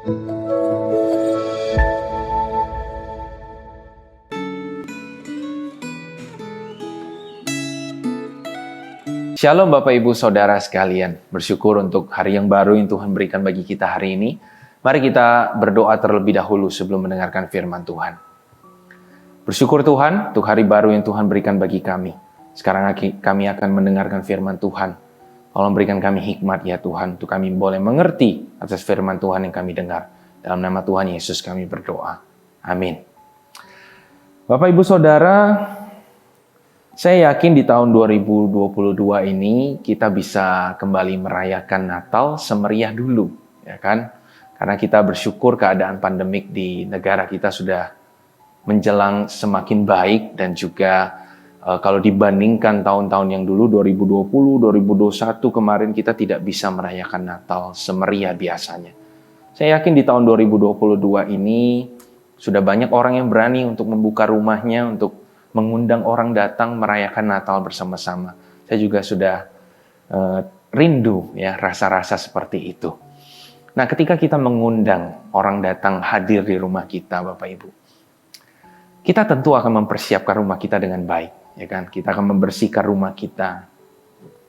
Shalom Bapak Ibu Saudara sekalian, bersyukur untuk hari yang baru yang Tuhan berikan bagi kita hari ini. Mari kita berdoa terlebih dahulu sebelum mendengarkan firman Tuhan. Bersyukur Tuhan untuk hari baru yang Tuhan berikan bagi kami. Sekarang kami akan mendengarkan firman Tuhan. Tolong berikan kami hikmat ya Tuhan, untuk kami boleh mengerti atas firman Tuhan yang kami dengar. Dalam nama Tuhan Yesus kami berdoa. Amin. Bapak Ibu Saudara, saya yakin di tahun 2022 ini kita bisa kembali merayakan Natal semeriah dulu, ya kan? Karena kita bersyukur keadaan pandemik di negara kita sudah menjelang semakin baik dan juga kalau dibandingkan tahun-tahun yang dulu 2020, 2021 kemarin kita tidak bisa merayakan Natal semeriah biasanya. Saya yakin di tahun 2022 ini sudah banyak orang yang berani untuk membuka rumahnya untuk mengundang orang datang merayakan Natal bersama-sama. Saya juga sudah rindu ya rasa-rasa seperti itu. Nah, ketika kita mengundang orang datang hadir di rumah kita, Bapak Ibu, kita tentu akan mempersiapkan rumah kita dengan baik, ya kan? Kita akan membersihkan rumah kita.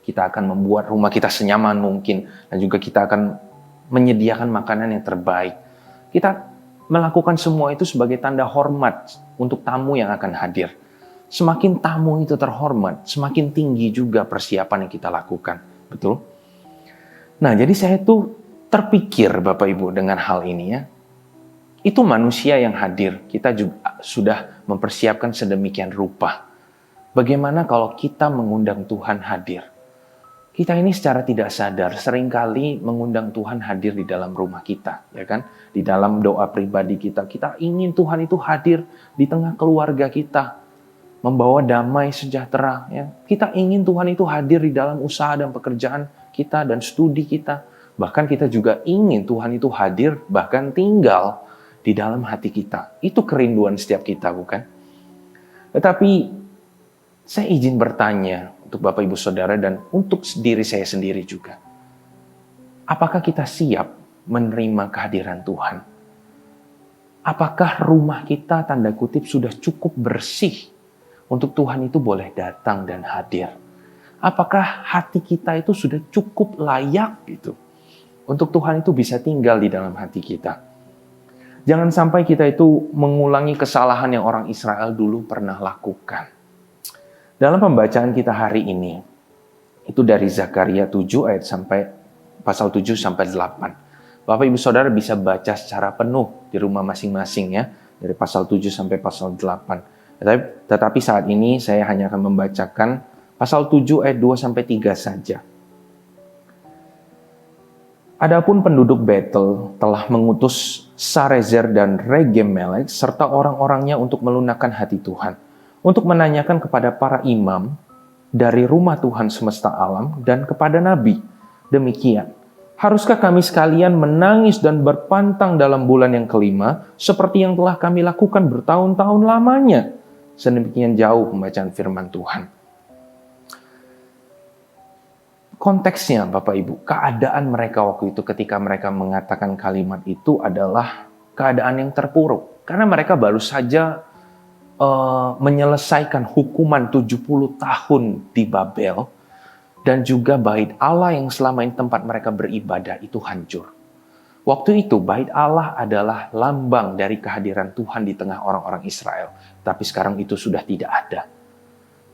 Kita akan membuat rumah kita senyaman mungkin dan juga kita akan menyediakan makanan yang terbaik. Kita melakukan semua itu sebagai tanda hormat untuk tamu yang akan hadir. Semakin tamu itu terhormat, semakin tinggi juga persiapan yang kita lakukan. Betul? Nah, jadi saya tuh terpikir Bapak Ibu dengan hal ini ya. Itu manusia yang hadir, kita juga sudah mempersiapkan sedemikian rupa. Bagaimana kalau kita mengundang Tuhan hadir? Kita ini secara tidak sadar seringkali mengundang Tuhan hadir di dalam rumah kita, ya kan? Di dalam doa pribadi kita, kita ingin Tuhan itu hadir di tengah keluarga kita. Membawa damai sejahtera. Ya. Kita ingin Tuhan itu hadir di dalam usaha dan pekerjaan kita dan studi kita. Bahkan kita juga ingin Tuhan itu hadir, bahkan tinggal di dalam hati kita. Itu kerinduan setiap kita, bukan? Tetapi saya izin bertanya untuk Bapak Ibu Saudara dan untuk diri saya sendiri juga. Apakah kita siap menerima kehadiran Tuhan? Apakah rumah kita tanda kutip sudah cukup bersih untuk Tuhan itu boleh datang dan hadir? Apakah hati kita itu sudah cukup layak gitu untuk Tuhan itu bisa tinggal di dalam hati kita? Jangan sampai kita itu mengulangi kesalahan yang orang Israel dulu pernah lakukan. Dalam pembacaan kita hari ini, itu dari Zakaria 7 ayat sampai pasal 7 sampai 8. Bapak Ibu Saudara bisa baca secara penuh di rumah masing-masing ya, dari pasal 7 sampai pasal 8. Tetapi saat ini saya hanya akan membacakan pasal 7 ayat 2 sampai 3 saja. Adapun penduduk Betel telah mengutus Sarezer dan Regem-Melek serta orang-orangnya untuk melunakkan hati Tuhan, untuk menanyakan kepada para imam dari rumah Tuhan semesta alam dan kepada nabi. Demikian, haruskah kami sekalian menangis dan berpantang dalam bulan yang kelima seperti yang telah kami lakukan bertahun-tahun lamanya? Sedemikian jauh pembacaan firman Tuhan. Konteksnya Bapak Ibu, keadaan mereka waktu itu ketika mereka mengatakan kalimat itu adalah keadaan yang terpuruk. Karena mereka baru saja menyelesaikan hukuman 70 tahun di Babel. Dan juga bait Allah yang selama ini tempat mereka beribadah itu hancur. Waktu itu bait Allah adalah lambang dari kehadiran Tuhan di tengah orang-orang Israel. Tapi sekarang itu sudah tidak ada.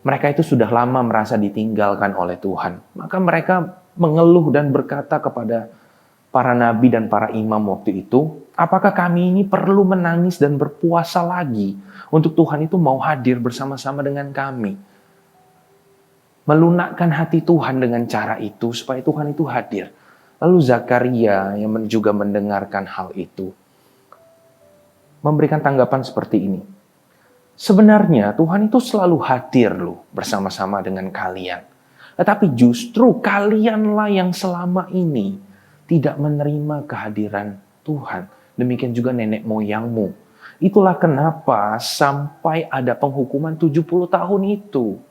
Mereka itu sudah lama merasa ditinggalkan oleh Tuhan. Maka mereka mengeluh dan berkata kepada para nabi dan para imam waktu itu, apakah kami ini perlu menangis dan berpuasa lagi untuk Tuhan itu mau hadir bersama-sama dengan kami? Melunakkan hati Tuhan dengan cara itu supaya Tuhan itu hadir. Lalu Zakaria yang juga mendengarkan hal itu memberikan tanggapan seperti ini. Sebenarnya Tuhan itu selalu hadir loh bersama-sama dengan kalian. Tetapi justru kalianlah yang selama ini tidak menerima kehadiran Tuhan. Demikian juga nenek moyangmu. Itulah kenapa sampai ada penghukuman 70 tahun itu.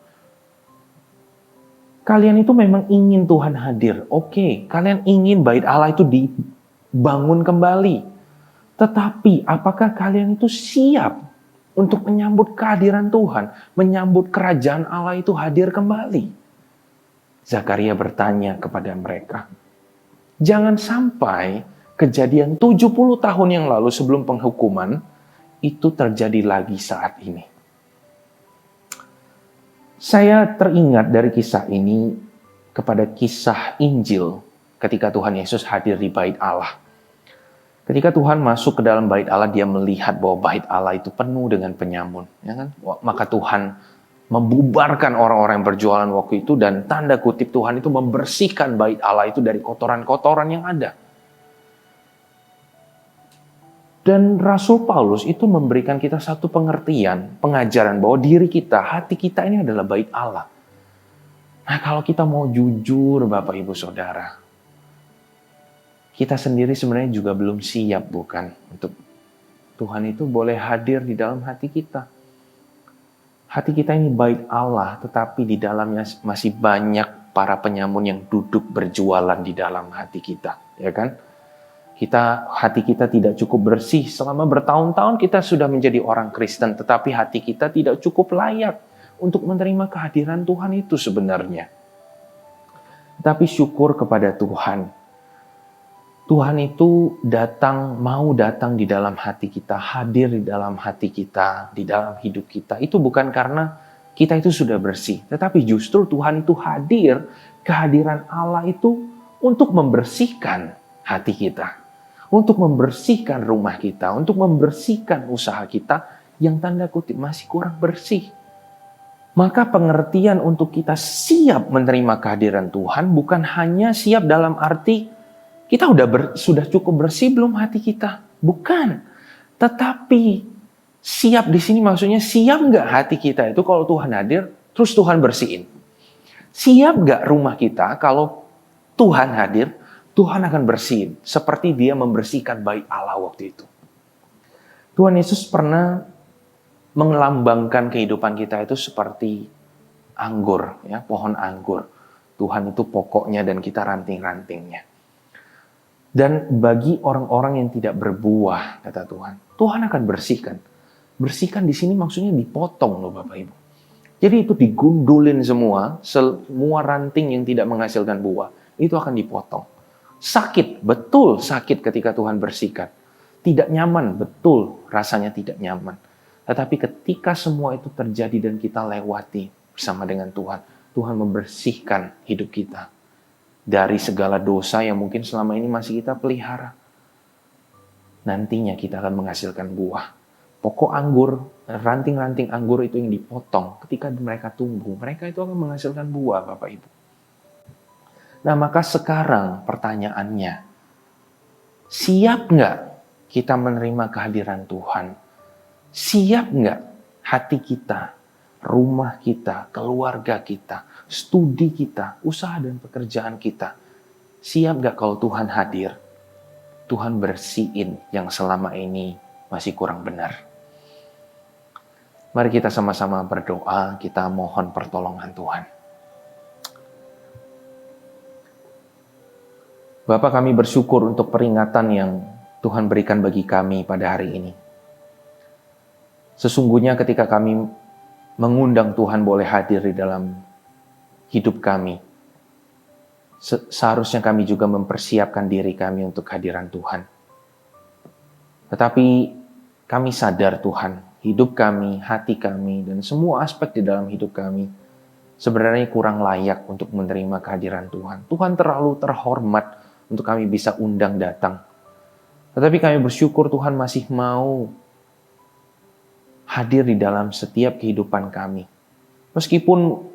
Kalian itu memang ingin Tuhan hadir. Oke, kalian ingin bait Allah itu dibangun kembali. Tetapi apakah kalian itu siap untuk menyambut kehadiran Tuhan, menyambut kerajaan Allah itu hadir kembali? Zakaria bertanya kepada mereka. Jangan sampai kejadian 70 tahun yang lalu sebelum penghukuman itu terjadi lagi saat ini. Saya teringat dari kisah ini kepada kisah Injil ketika Tuhan Yesus hadir di bait Allah. Ketika Tuhan masuk ke dalam bait Allah, dia melihat bahwa bait Allah itu penuh dengan penyamun. Ya kan? Maka Tuhan membubarkan orang-orang yang berjualan waktu itu, dan tanda kutip Tuhan itu membersihkan bait Allah itu dari kotoran-kotoran yang ada. Dan Rasul Paulus itu memberikan kita satu pengertian, pengajaran bahwa diri kita, hati kita ini adalah bait Allah. Nah, kalau kita mau jujur Bapak Ibu Saudara, kita sendiri sebenarnya juga belum siap, bukan? Untuk Tuhan itu boleh hadir di dalam hati kita. Hati kita ini bait Allah, tetapi di dalamnya masih banyak para penyamun yang duduk berjualan di dalam hati kita, ya kan? Hati kita tidak cukup bersih. Selama bertahun-tahun kita sudah menjadi orang Kristen, tetapi hati kita tidak cukup layak untuk menerima kehadiran Tuhan itu sebenarnya. Tapi syukur kepada Tuhan. Tuhan itu mau datang di dalam hati kita, hadir di dalam hati kita, di dalam hidup kita. Itu bukan karena kita itu sudah bersih, tetapi justru Tuhan itu hadir, kehadiran Allah itu untuk membersihkan hati kita. Untuk membersihkan rumah kita, untuk membersihkan usaha kita yang tanda kutip masih kurang bersih. Maka pengertian untuk kita siap menerima kehadiran Tuhan bukan hanya siap dalam arti kita sudah cukup bersih belum hati kita. Bukan. Tetapi siap di sini maksudnya siap nggak hati kita itu kalau Tuhan hadir terus Tuhan bersihin. Siap nggak rumah kita kalau Tuhan hadir, Tuhan akan bersihin, seperti dia membersihkan bait Allah waktu itu. Tuhan Yesus pernah melambangkan kehidupan kita itu seperti anggur, ya, pohon anggur. Tuhan itu pokoknya dan kita ranting-rantingnya. Dan bagi orang-orang yang tidak berbuah, kata Tuhan, Tuhan akan bersihkan. Bersihkan di sini maksudnya dipotong loh Bapak Ibu. Jadi itu digundulin semua ranting yang tidak menghasilkan buah, itu akan dipotong. Sakit, betul sakit ketika Tuhan bersihkan. Tidak nyaman, betul rasanya tidak nyaman. Tetapi ketika semua itu terjadi dan kita lewati bersama dengan Tuhan, Tuhan membersihkan hidup kita dari segala dosa yang mungkin selama ini masih kita pelihara. Nantinya kita akan menghasilkan buah. Pokok anggur, ranting-ranting anggur itu yang dipotong. Ketika mereka tumbuh, mereka itu akan menghasilkan buah, Bapak Ibu. Nah, maka sekarang pertanyaannya, siap nggak kita menerima kehadiran Tuhan? Siap nggak hati kita, rumah kita, keluarga kita, studi kita, usaha dan pekerjaan kita? Siap nggak kalau Tuhan hadir? Tuhan bersihin yang selama ini masih kurang benar. Mari kita sama-sama berdoa, kita mohon pertolongan Tuhan. Bapa, kami bersyukur untuk peringatan yang Tuhan berikan bagi kami pada hari ini. Sesungguhnya ketika kami mengundang Tuhan boleh hadir di dalam hidup kami, seharusnya kami juga mempersiapkan diri kami untuk kehadiran Tuhan. Tetapi kami sadar Tuhan, hidup kami, hati kami, dan semua aspek di dalam hidup kami sebenarnya kurang layak untuk menerima kehadiran Tuhan. Tuhan terlalu terhormat untuk kami bisa undang datang. Tetapi kami bersyukur Tuhan masih mau hadir di dalam setiap kehidupan kami. Meskipun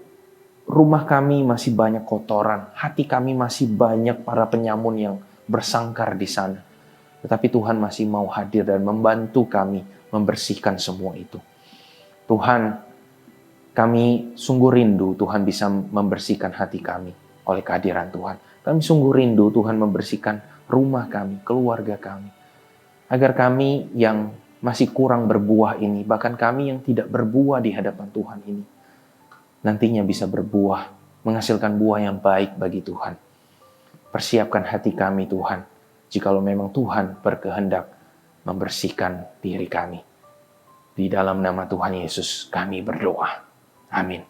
rumah kami masih banyak kotoran, hati kami masih banyak para penyamun yang bersangkar di sana. Tetapi Tuhan masih mau hadir dan membantu kami membersihkan semua itu. Tuhan, kami sungguh rindu Tuhan bisa membersihkan hati kami oleh kehadiran Tuhan. Kami sungguh rindu Tuhan membersihkan rumah kami, keluarga kami. Agar kami yang masih kurang berbuah ini, bahkan kami yang tidak berbuah di hadapan Tuhan ini, nantinya bisa berbuah, menghasilkan buah yang baik bagi Tuhan. Persiapkan hati kami Tuhan, jikalau memang Tuhan berkehendak membersihkan diri kami. Di dalam nama Tuhan Yesus kami berdoa. Amin.